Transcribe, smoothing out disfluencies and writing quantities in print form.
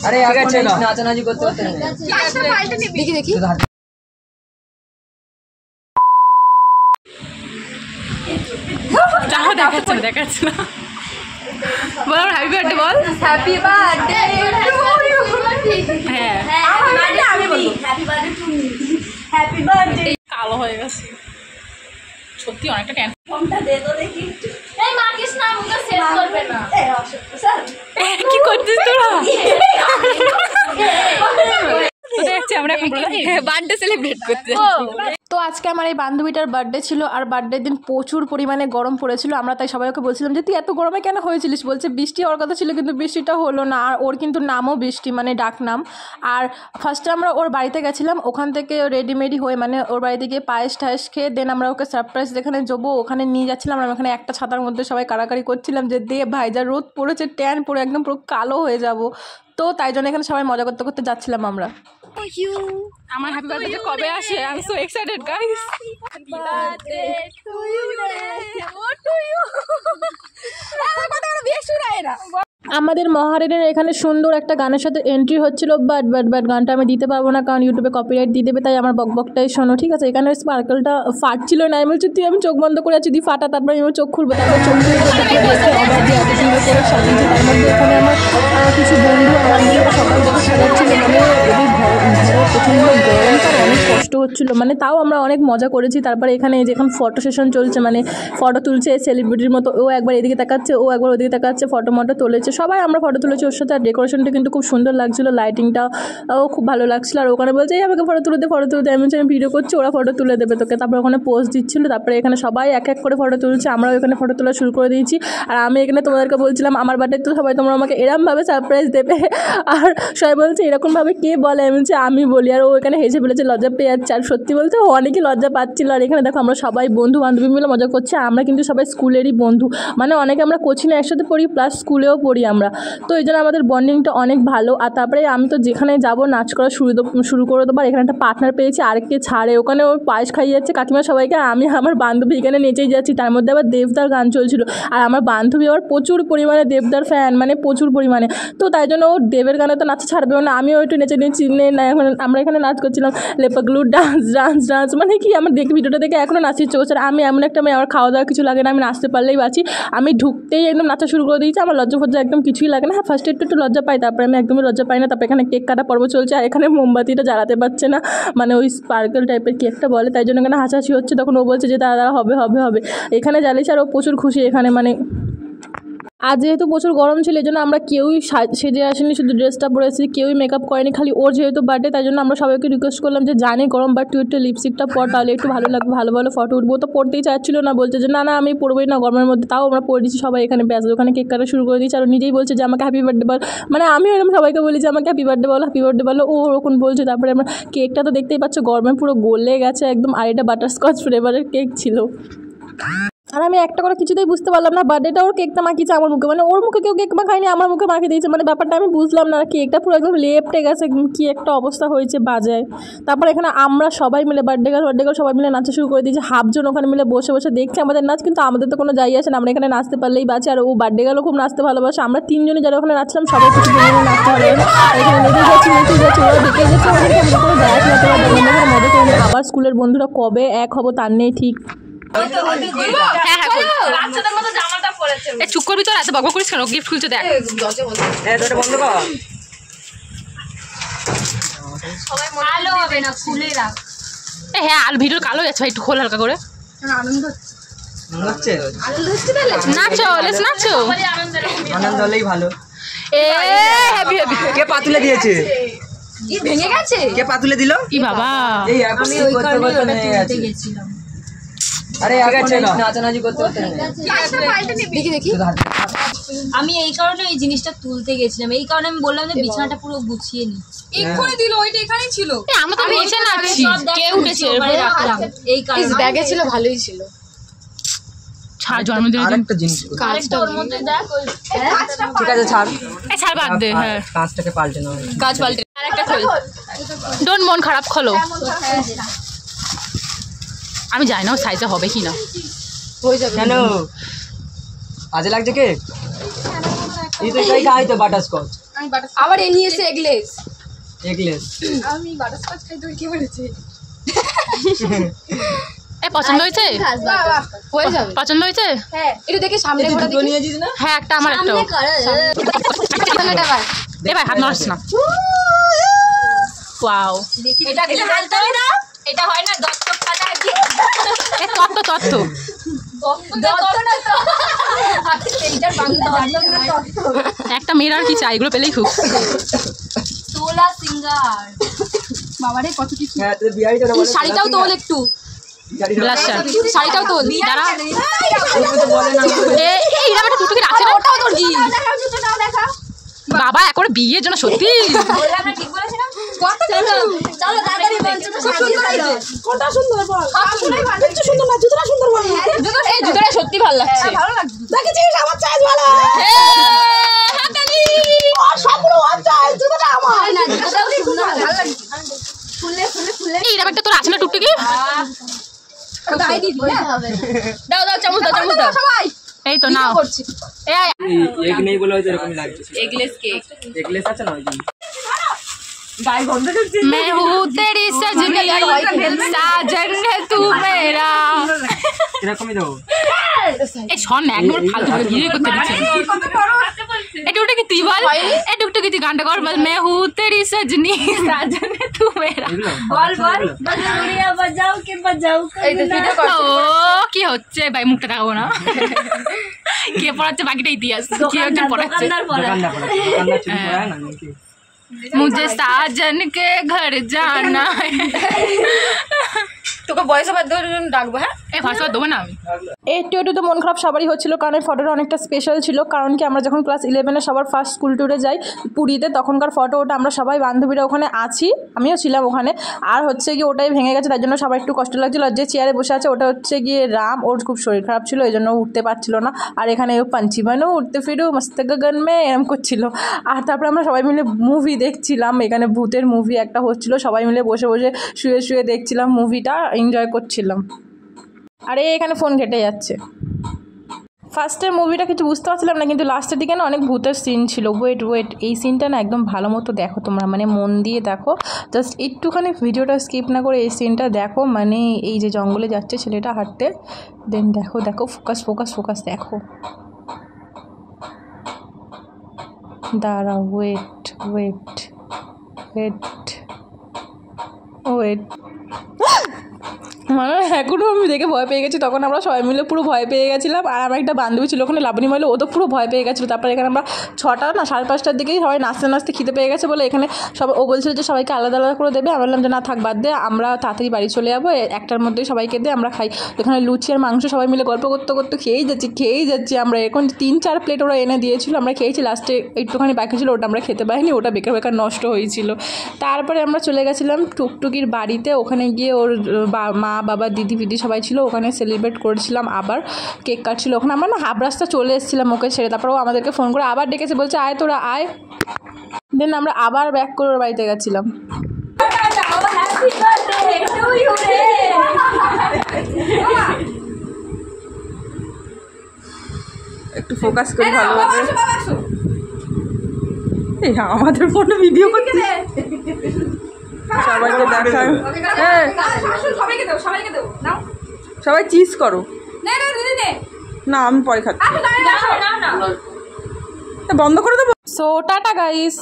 अरे नाचानाची করতে করতে দেখি দেখি যাও দেখাচ্ছে না বল হ্যাপি বার্থডে বল হ্যাপি বার্থডে টু ইউ হ্যাঁ আমি বলবো happy birthday to me happy birthday কালো হয়ে গেছে সত্যি অনেকটা ক্যান্সার ফোনটা দে তো দেখি এই মাকিস না মুখে সেভ করবে না এই স্যার কি করছিস তোরা দেখছি আমরা এখন বার্থডে সেলিব্রেট করতে তো আজকে আমার এই বান্ধবীটার বার্থডে ছিল আর বার্থডের দিন প্রচুর পরিমাণে গরম পড়েছিল আমরা তাই সবাই ওকে বলছিলাম যে তুই এত গরমে কেন হয়েছিলিস বলছে বৃষ্টি হওয়ার কথা ছিল কিন্তু বৃষ্টিটা হলো না আর ওর কিন্তু নামও বৃষ্টি মানে ডাক নাম আর ফার্স্টে আমরা ওর বাড়িতে গেছিলাম ওখান থেকে রেডিমেডি হয়ে মানে ওর বাড়িতে গিয়ে পায়েস টায়েস খেয়ে দেন আমরা ওকে সারপ্রাইজ যেখানে যাবো ওখানে নিয়ে যাচ্ছিলাম আমরা ওখানে একটা ছাতার মধ্যে সবাই কাড়াকাড়ি করছিলাম যে দে ভাই যা রোদ পড়েছে ট্যান পড়ে একদম পুরো কালো হয়ে যাব তো তাই জন্য এখানে সবাই মজা করতে করতে যাচ্ছিলাম আমরা আমার হ্যাপি বার্থডে কবে আসে I am so excited guys happy birthday to you to you আমার কথা বেশ শোনায় না আমাদের মহারেনের এখানে সুন্দর একটা গানের সাথে এন্ট্রি হচ্ছিল বাট গানটা আমি দিতে পারবো না কারণ ইউটিউবে কপিরাইট দিয়ে দেবে তাই আমার বকবকটাই শোনো ঠিক আছে এখানে স্পার্কেলটা ফাটছিল না আমি বলছি তুই আমি চোখ বন্ধ করে আছি তুই ফাটা তারপরে আমি চোখ খুলবো তারপর চোখ খুলে অবাক দিয়ে এত সুন্দর করে সাজিয়েছে তার মধ্যে এখানে আমার কিছু বন্ধু আমার সকাল থেকে সাজাচ্ছিল মানে প্রচণ্ড গরম তার অনেক কষ্ট হচ্ছিলো মানে তাও আমরা অনেক মজা করেছি তারপরে এখানে যখন ফটো সেশন চলছে মানে ফটো তুলছে সেলিব্রিটির মতো ও একবার এদিকে তাকাচ্ছে ও একবার ওদিকে তাকাচ্ছে ফটো তুলেছে সবাই আমরা ফটো তুলেছি ওর সাথে আর ডেকোরেশনটা কিন্তু খুব সুন্দর লাগছিলো লাইটিংটাও খুব ভালো লাগছিলো আর ওখানে বলছে আমাকে ফটো তুলে দে আমি ভিডিও করছি ওরা ফটো তুলে দেবে তোকে তারপরে ওখানে পোস্ট দিচ্ছিলো তারপরে এখানে সবাই এক এক করে ফটো তুলছে আমরাও এখানে ফটো তোলা শুরু করে দিয়েছি আর আমি এখানে তোমাদেরকে বলছিলাম আমার বার্থডে তো সবাই তোমরা আমাকে এরমভাবে সারপ্রাইজ দেবে আর সবাই বলছে এরকমভাবে কে বলে আমি বলি আর ও এখানে হেসে ফেলেছে লজ্জা পেয়ে যাচ্ছে আর সত্যি বলতে ও অনেকই লজ্জা পাচ্ছিল আর এখানে দেখো আমরা সবাই বন্ধু বান্ধবী মিলে মজা করছি আমরা কিন্তু সবাই স্কুলেরই বন্ধু মানে অনেকে আমরা কোচিংয়ে একসাথে পড়ি প্লাস স্কুলেও পড়ি আমরা তো এই জন্য আমাদের বন্ডিংটা অনেক ভালো আর তারপরে আমি তো যেখানে যাবো নাচ করা শুরু করে দেবো আর এখানে একটা পার্টনার পেয়েছি আরেককে ছাড়ে ওখানে ওর পায়েস খাইয়ে যাচ্ছে কাকিমা সবাইকে আমি আমার বান্ধবী এখানে নেচেই যাচ্ছি তার মধ্যে আবার দেবদার গান চলছিল আর আমার বান্ধবী আবার প্রচুর পরিমাণে দেবদার ফ্যান মানে প্রচুর পরিমাণে তো তাই জন্য ও দেবের গানে তো নাচা ছাড়বেও না আমিও একটু নেচে নিয়েছি না এখন আমরা এখানে নাচ করছিলাম লেপাগলু ডান্স মানে কি আমার ভিডিওটা দেখে এখনও নাচতে ইচ্ছে করছে আমি এমন একটা মেয়ে আমার খাওয়া দাওয়া কিছু লাগে না আমি নাচতে পারলেই বাঁচি আমি ঢুকতেই একদম নাচা শুরু করে দিয়েছি আমার লজ্জা ফজ্জা একদম কিছুই লাগে না হ্যাঁ ফার্স্টে একটু লজ্জা পাই তারপরে আমি একদমই লজ্জা পাই না তারপরে এখানে কেক কাটা পর্ব চলছে আর এখানে মোমবাতিটা জ্বালাতে পারছে না মানে ওই স্পার্কেল টাইপের কেকটা বলে তাই জন্য এখানে হাসাহাসি হচ্ছে তখন ও বলছে যে দাদা হবে এখানে জ্বালিয়েছে আর ও প্রচুর খুশি এখানে মানে আর যেহেতু প্রচুর গরম ছিল এই জন্য আমরা কেউই সেজে আসেনি শুধু ড্রেসটা পরে এসেছি কেউই মেকআপ করেনি খালি ওর যেহেতু বার্থডে তাই জন্য আমরা সবাইকে রিকোয়েস্ট করলাম যে জানি গরম বাট তুই একটু লিপস্টিকটা পর তাহলে একটু ভালো লাগবে ভালো ফটো উঠবো তো পড়তেই চাচ্ছিল না বলছে যে না আমি পড়বোই না গরমের মধ্যে তাও আমরা পড়ে দিচ্ছি সবাই এখানে ব্যাস ওখানে কেক কাটা শুরু করে দিচ্ছি আর নিজেই বলছে যে আমাকে হ্যাপি বার্থডে বল মানে আমি এরকম সবাইকে বলি যে আমাকে হ্যাপি বার্থডে বলো ও ওরকম বলছে তারপরে আমরা কেকটা তো দেখতেই পাচ্ছ গরমে পুরো গলে গেছে একদম আর এটা বাটারস্কচ ফ্লেভারের কেক ছিল আর আমি একটা করে কিছুতেই বুঝতে পারলাম না বার্থডেটা ওর কেকটা মাখিয়েছে আমার মুখে মানে ওর মুখে কেউ কেক মাখায়নি আমার মুখে মাখিয়ে দিয়েছে মানে ব্যাপারটা আমি বুঝলাম না কেকটা পুরো একদম লেপটে গেছে কি একটা অবস্থা হয়েছে বাজায় তারপর এখানে আমরা সবাই মিলে বার্থডে গার্ল সবাই মিলে নাচা শুরু করে দিয়েছি হাফজন ওখানে মিলে বসে দেখছি আমাদের নাচ কিন্তু আমাদের তো কোনো যাই আসে না আমরা এখানে নাচতে পারলেই বাঁচি আর ও বার্থডে গার্লও খুব নাচতে ভালোবাসে আমরা তিনজনই যারা ওখানে নাচছিলাম সবাই কিছু পরিমাণে নাচতে ভালোবাসে এখানে নেচে যাচ্ছি ওরা দেখে যাচ্ছে আমাদের কোনো যায় না মজা করে আবার স্কুলের বন্ধুরা কবে এক হবো তার নেই ঠিক চুপ করবি তোর এত বকবক করিস কেন গিফট খুলছে দেখ হ্যাঁ আর ভিডিও কালো যাচ্ছে ভাই একটু খোল হালকা করে কে পাতুলে দিয়েছে ভেঙে গেছে কে পাতুলে দিল কি বাবা আরে নাচানাচি করতে দেখি আমি এই কারণে ওই জিনিসটা তুলতে গেছিলাম এই কারণে আমি বললাম যে বিছানাটা পুরো গুছিয়ে নি এক্ষুনি দিল ওইটা এখানেই ছিল আমরা তো বসে নাচছি কে উঠেছে রাখলাম এই কারণে ব্যাগে ছিল ভালোই ছিল ছাড় জন্মদিনের দিন একটা জিনিস কাজটা ওর মধ্যে দেখ ঠিক আছে ছাড় বাদ দে হ্যাঁ কাজটাকে পাল্টে নাও কাজ পাল্টে আরেকটা খোল ডোন্ট মন খারাপ খোলো আমি জানি না সাইজে হবে কি না হয়ে যাবে কেন আজ লাগছে কে এই তো এটাই খাই তো বাটারস্কচ আবার এ নিয়ে এসে এগলেস আমি বাটারস্কচ খাই তুই কি বলেছি এ পছন্দ হয়েছে হয়ে যাবে পছন্দ হয়েছে হ্যাঁ একটু দেখে সামনে করে দেখি হ্যাঁ একটা আমার একটা এ ভাই হাত নড়াস না ওয়াও এটা এটা হয় না দত্ত খাতা কি এ তত্ত্ব দত্ত না তো এইটার বাংলা একটা মেয়ের আর কি চাই এগুলো পেলেই খুব তোলা সিঙ্গার বাবারে কত কিছু হ্যাঁ তুই বিয়ারিটা বল শাড়িটাও তোল একটু ব্লাশার শাড়িটাও তোল দাঁড়া তো বলে না এ এইরকম একটা টুকটুকি আছে না ওটাও তোর কি দেখাও জুতোটাও দেখাও বাবা একবার বিয়ের জন্য সত্যি বললাম না ঠিক বলেছিলাম কত চলো তাড়াতাড়ি মঞ্চটা সাজিয়ে ফেলো কোনটা সুন্দর বল সবগুলোই ভালো কিছু সুন্দর না জুতোটা সুন্দর বল এই জুতোটা সত্যি ভালো লাগছে ভালো লাগছে দেখেছিস আমার চাইজ ভালো হাতালি আর সবগুলো ওর চাইজ জুতোটা আমার না জুতোটাও সুন্দর ভালো লাগছে ফুলে এইরকম একটা তোর আছে না টুকটুকি গায়ে দিবি না হবে দাও দাও চামচ দাও সবাই এই তো নাও করছি এই এক নেই বলে হয়তো এরকমই লাগছে এগলেস কেক এগলেস আছে না ওই জন্য मैं हूँ तेरी सजनी साजन है तू मेरा এরকমই দেবো এই শোন না একবার ফালতু করে বিয়ে করতে দিচ্ছে এই টুকটুকি তুই বল এই টুকটুকি তুই গানটা কর বল मैं हूँ तेरी सजनी साजन है तू मेरा এগুলো বল বাজুড়িয়া বাজাও কে বাজাও এই তো ভিডিও কর ও কি হচ্ছে ভাই মুখটা দেখাবো না কে পড়াচ্ছে বাকিটা ইতিহাস কি একজন পড়াচ্ছে দোকানদার পড়া দোকানদার চুরি করায় না নাকি मुझे साजन के घर जाना है তোকে বয়স আবার ডাকবো হ্যাঁ এই ভাষা দেবো না আমি একটু তো মন খারাপ সবারই হচ্ছিল কারণ এই ফটোটা অনেকটা স্পেশাল ছিল কারণ কি আমরা যখন ক্লাস 11-এ সবার ফার্স্ট স্কুল ট্যুরে যাই পুরীতে তখনকার ফটো ওটা আমরা সবাই বান্ধবীরা ওখানে আছি আমিও ছিলাম ওখানে আর হচ্ছে গিয়ে ওটাই ভেঙে গেছে তার জন্য সবাই একটু কষ্ট লাগছিল আর যে চেয়ারে বসে আছে ওটা হচ্ছে গিয়ে রাম ওর খুব শরীর খারাপ ছিল এই জন্য উঠতে পারছিল না আর এখানে ও পাঞ্চি বানু উঠতে ফিরু মস্ত গগন মে এরম করছিল আর তারপরে আমরা সবাই মিলে মুভি দেখছিলাম এখানে ভূতের মুভি একটা হচ্ছিল সবাই মিলে বসে বসে শুয়ে শুয়ে দেখছিলাম মুভিটা এনজয় করছিলাম আরে এখানে ফোন ঘেটে যাচ্ছে ফার্স্টের মুভিটা কিছু বুঝতে পারছিলাম না কিন্তু লাস্টের দিকে না অনেক ভূতের সিন ছিল ওয়েট এই সিনটা না একদম ভালো মতো দেখো তোমরা মানে মন দিয়ে দেখো জাস্ট একটুখানি ভিডিওটা স্কিপ না করে এই সিনটা দেখো মানে এই যে জঙ্গলে যাচ্ছে ছেলেটা হাঁটতে দেন দেখো ফোকাস দেখো দাঁড়াও ওয়েট মানে এখনও আমি দেখে ভয় পেয়ে গেছি তখন আমরা সবাই মিলে পুরো ভয় পেয়ে গেছিলাম আর আমার একটা বান্ধবী ছিল ওখানে লাবণী মহিলা ও তো পুরো ভয় পেয়ে গেছিলো তারপরে এখানে আমরা 6টা না 5:30টার দিকেই সবাই নাচতে খিদে পেয়ে গেছে বলে এখানে সবাই ও বলছিল যে সবাইকে আলাদা আলাদা করে দেবে আমি বললাম যে না থাক বাদ দে আমরা তাড়াতাড়ি বাড়ি চলে যাবো 1টার মধ্যেই সবাইকে দিয়ে আমরা খাই এখানে লুচি আর মাংস সবাই মিলে গল্প করতে খেয়েই যাচ্ছি আমরা এখন 3-4 প্লেট ওরা এনে দিয়েছিল আমরা খেয়েছি লাস্টে একটুখানি বাকি ছিল ওটা আমরা খেতে পারিনি ওটা বেকার নষ্ট হয়েছিল তারপরে আমরা চলে গেছিলাম টুকটুকির বাড়িতে ওখানে গিয়ে ওর মা বাবা দিদি ফিদি সবাই ছিল ওখানে সেলিব্রেট করেছিলাম আবার কেক কাটছিল ওখানে আমরা না হাফ রাস্তা চলে এসেছিলাম ওকে ছেড়ে তারপর ও আমাদেরকে ফোন করে আবার ডেকেছে বলছে আয় তোরা আয় দেন আমরা আবার ব্যাক করে ওর বাড়িতে গেছিলাম হ্যাপি বার্থডে টু ইউ রে একটু ফোকাস করে ভালোভাবে এই আমাদের ফোনে ভিডিও করতে সবাইকে দেখায় হ্যাঁ সবাইকে দাও নাও সবাই চিজ করো নে না আমি পরে খাচ্ছি না বন্ধ করে দেবো সো টাটা গাইস